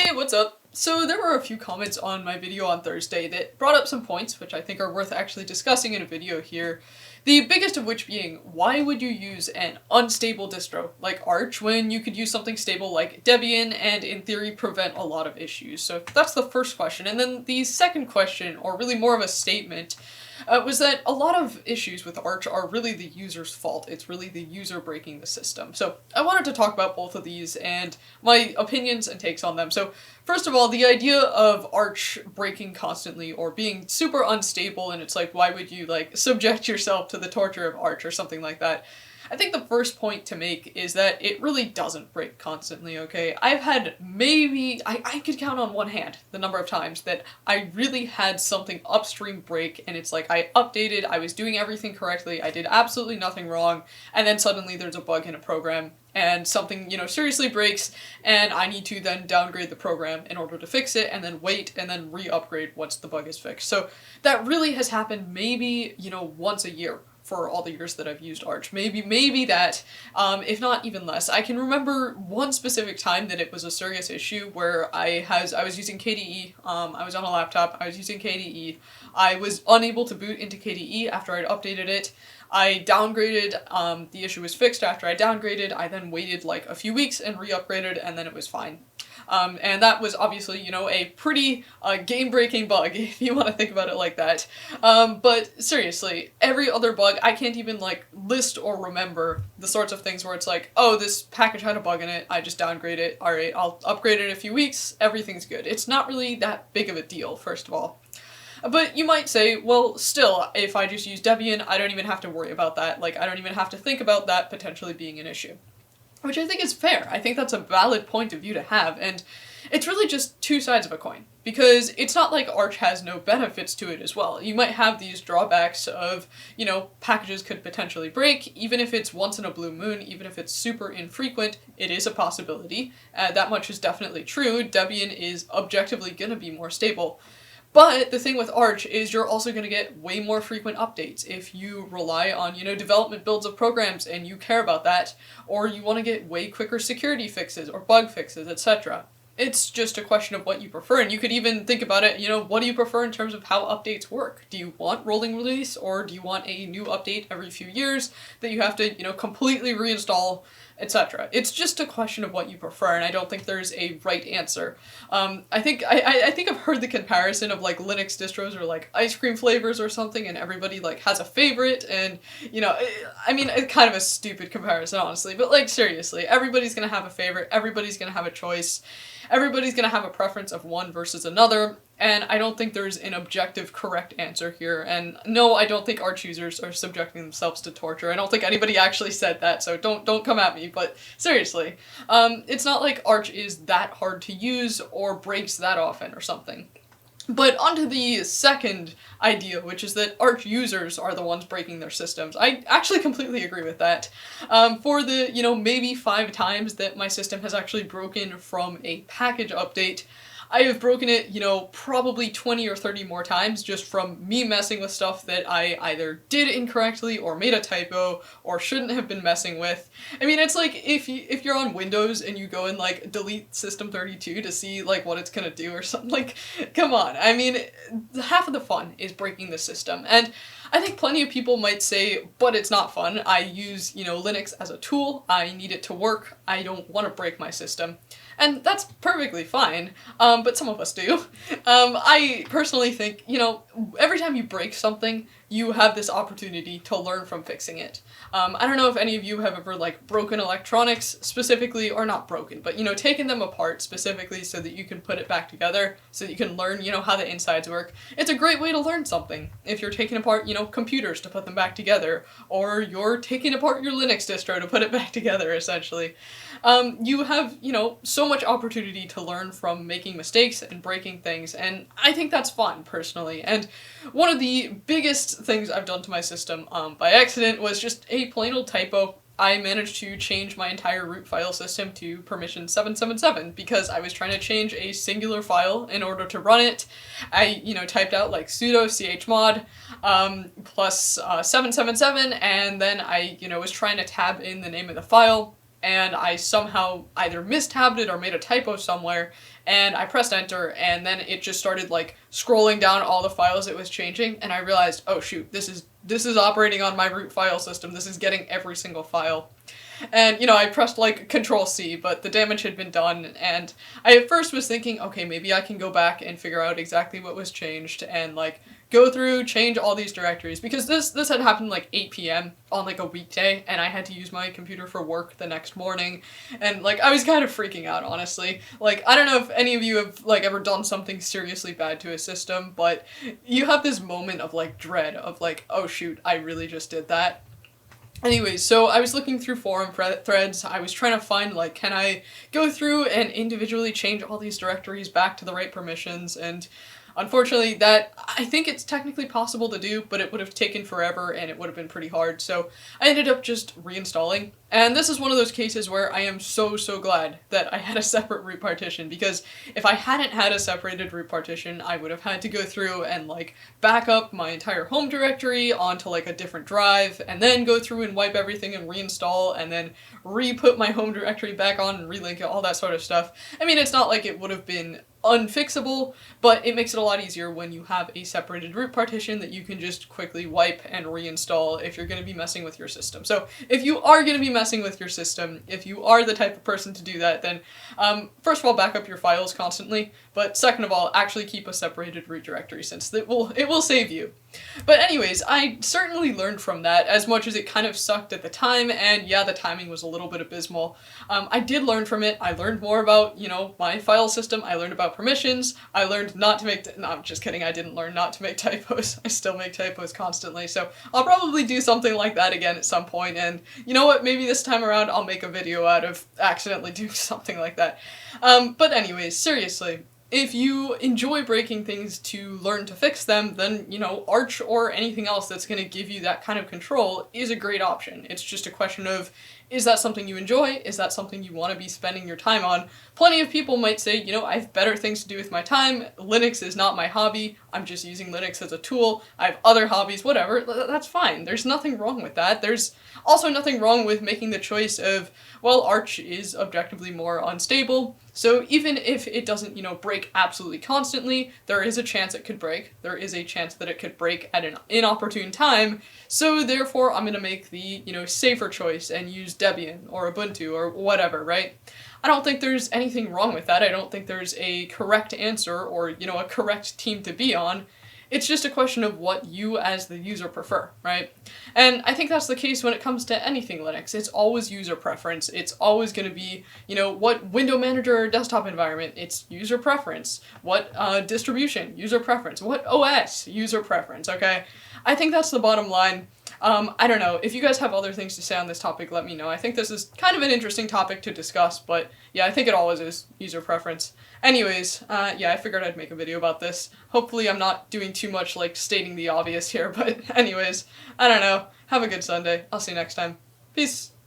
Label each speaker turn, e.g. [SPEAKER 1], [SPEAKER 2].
[SPEAKER 1] Hey, what's up? So there were a few comments on my video on Thursday that brought up some points which I think are worth actually discussing in a video here. The biggest of which being, why would you use an unstable distro like Arch when you could use something stable like Debian and in theory prevent a lot of issues? So that's the first question. And then the second question, or really more of a statement, was that a lot of issues with Arch are really the user's fault. It's really the user breaking the system. So I wanted to talk about both of these and my opinions and takes on them. So first of all, the idea of Arch breaking constantly or being super unstable, and it's like, why would you like subject yourself to the torture of Arch or something like that? I think the first point to make is that it really doesn't break constantly, okay? I've had maybe, I could count on one hand the number of times that I really had something upstream break, and it's like I updated, I was doing everything correctly, I did absolutely nothing wrong, and then suddenly there's a bug in a program and something, seriously breaks, and I need to then downgrade the program in order to fix it, and then wait, and then re-upgrade once the bug is fixed. So that really has happened maybe, once a year for all the years that I've used Arch. Maybe that, if not even less. I can remember one specific time that it was a serious issue where I was using KDE, I was on a laptop, I was using KDE, I was unable to boot into KDE after I'd updated it. I downgraded, the issue was fixed after I downgraded, I then waited like a few weeks and re-upgraded, and then it was fine. And that was obviously, a pretty game-breaking bug, if you want to think about it like that. But seriously, every other bug, I can't even list or remember the sorts of things where it's like, oh, this package had a bug in it, I just downgrade it, alright, I'll upgrade it in a few weeks, everything's good. It's not really that big of a deal, first of all. But you might say, well, still, if I just use Debian, I don't even have to worry about that. I don't even have to think about that potentially being an issue. Which I think is fair. I think that's a valid point of view to have, and it's really just two sides of a coin. Because it's not like Arch has no benefits to it as well. You might have these drawbacks of, packages could potentially break, even if it's once in a blue moon, even if it's super infrequent, it is a possibility. That much is definitely true. Debian is objectively gonna be more stable. But the thing with Arch is you're also going to get way more frequent updates if you rely on, development builds of programs and you care about that, or you want to get way quicker security fixes or bug fixes, etc. It's just a question of what you prefer, and you could even think about it, what do you prefer in terms of how updates work? Do you want rolling release, or do you want a new update every few years that you have to, completely reinstall, etc. It's just a question of what you prefer, and I don't think there's a right answer. I think I've heard the comparison of Linux distros or ice cream flavors or something, and everybody has a favorite, and it's kind of a stupid comparison honestly, but seriously, everybody's gonna have a favorite, everybody's gonna have a choice, everybody's gonna have a preference of one versus another. And I don't think there's an objective correct answer here, and no, I don't think Arch users are subjecting themselves to torture. I don't think anybody actually said that, so don't come at me, but seriously. It's not like Arch is that hard to use or breaks that often or something. But onto the second idea, which is that Arch users are the ones breaking their systems. I actually completely agree with that. For the, maybe 5 times that my system has actually broken from a package update, I have broken it, probably 20 or 30 more times just from me messing with stuff that I either did incorrectly or made a typo or shouldn't have been messing with. It's like if you're on Windows and you go and delete System32 to see what it's gonna do or something, come on. Half of the fun is breaking the system, and I think plenty of people might say, but it's not fun. I use, Linux as a tool. I need it to work. I don't want to break my system. And that's perfectly fine, but some of us do. I personally think, every time you break something, you have this opportunity to learn from fixing it. I don't know if any of you have ever broken electronics specifically, or not broken, but taken them apart specifically so that you can put it back together, so that you can learn, how the insides work. It's a great way to learn something. If you're taking apart, computers to put them back together, or you're taking apart your Linux distro to put it back together, essentially. You have, so much opportunity to learn from making mistakes and breaking things, and I think that's fun, personally. And one of the biggest things I've done to my system by accident was just a plain old typo. I managed to change my entire root file system to permission 777 because I was trying to change a singular file in order to run it. I, typed out sudo chmod plus 777, and then I, was trying to tab in the name of the file, and I somehow either mistabbed it or made a typo somewhere, and I pressed enter, and then it just started like scrolling down all the files it was changing, and I realized, oh shoot, this is operating on my root file system, this is getting every single file. And, you know, I pressed like Control C, but the damage had been done, and I at first was thinking, okay, maybe I can go back and figure out exactly what was changed, and like go through, change all these directories, because this had happened like 8 p.m. on like a weekday, and I had to use my computer for work the next morning, and like I was kind of freaking out, honestly. Like, I don't know if any of you have like ever done something seriously bad to a system, but you have this moment of like dread of like, oh shoot, I really just did that. Anyways, so I was looking through forum threads, I was trying to find, like, can I go through and individually change all these directories back to the right permissions, and unfortunately I think it's technically possible to do, but it would have taken forever and it would have been pretty hard, so I ended up just reinstalling. And this is one of those cases where I am so glad that I had a separate root partition, because if I hadn't had a separated root partition, I would have had to go through and like back up my entire home directory onto like a different drive, and then go through and wipe everything and reinstall, and then re-put my home directory back on and relink it, all that sort of stuff. I mean, it's not like it would have been unfixable, but it makes it a lot easier when you have a separated root partition that you can just quickly wipe and reinstall if you're going to be messing with your system. So if you are going to be messing with your system, if you are the type of person to do that, then first of all, back up your files constantly, but second of all, actually keep a separated root directory, since it will save you. But anyways, I certainly learned from that, as much as it kind of sucked at the time, and yeah, the timing was a little bit abysmal. I did learn from it. I learned more about, you know, my file system, I learned about permissions, I learned not to make, no, I'm just kidding, I didn't learn not to make typos. I still make typos constantly, so I'll probably do something like that again at some point, and you know what, maybe this time around I'll make a video out of accidentally doing something like that. But anyways, seriously, if you enjoy breaking things to learn to fix them, then, you know, Arch or anything else that's going to give you that kind of control is a great option. It's just a question of, is that something you enjoy? Is that something you want to be spending your time on? Plenty of people might say, you know, I have better things to do with my time, Linux is not my hobby, I'm just using Linux as a tool, I have other hobbies, whatever, that's fine. There's nothing wrong with that. There's also nothing wrong with making the choice of, well, Arch is objectively more unstable, so even if it doesn't, you know, break absolutely constantly, there is a chance it could break. There is a chance that it could break at an inopportune time, so therefore I'm gonna make the, you know, safer choice and use Debian or Ubuntu or whatever, right? I don't think there's anything wrong with that. I don't think there's a correct answer or, you know, a correct team to be on. It's just a question of what you as the user prefer, right? And I think that's the case when it comes to anything Linux. It's always user preference. It's always going to be, you know, what window manager or desktop environment, it's user preference. What distribution, user preference. What OS, user preference, okay? I think that's the bottom line. I don't know, if you guys have other things to say on this topic, let me know. I think this is kind of an interesting topic to discuss, but yeah, I think it always is user preference. Anyways, yeah, I figured I'd make a video about this. Hopefully I'm not doing too much like stating the obvious here, but anyways, I don't know. Have a good Sunday. I'll see you next time. Peace.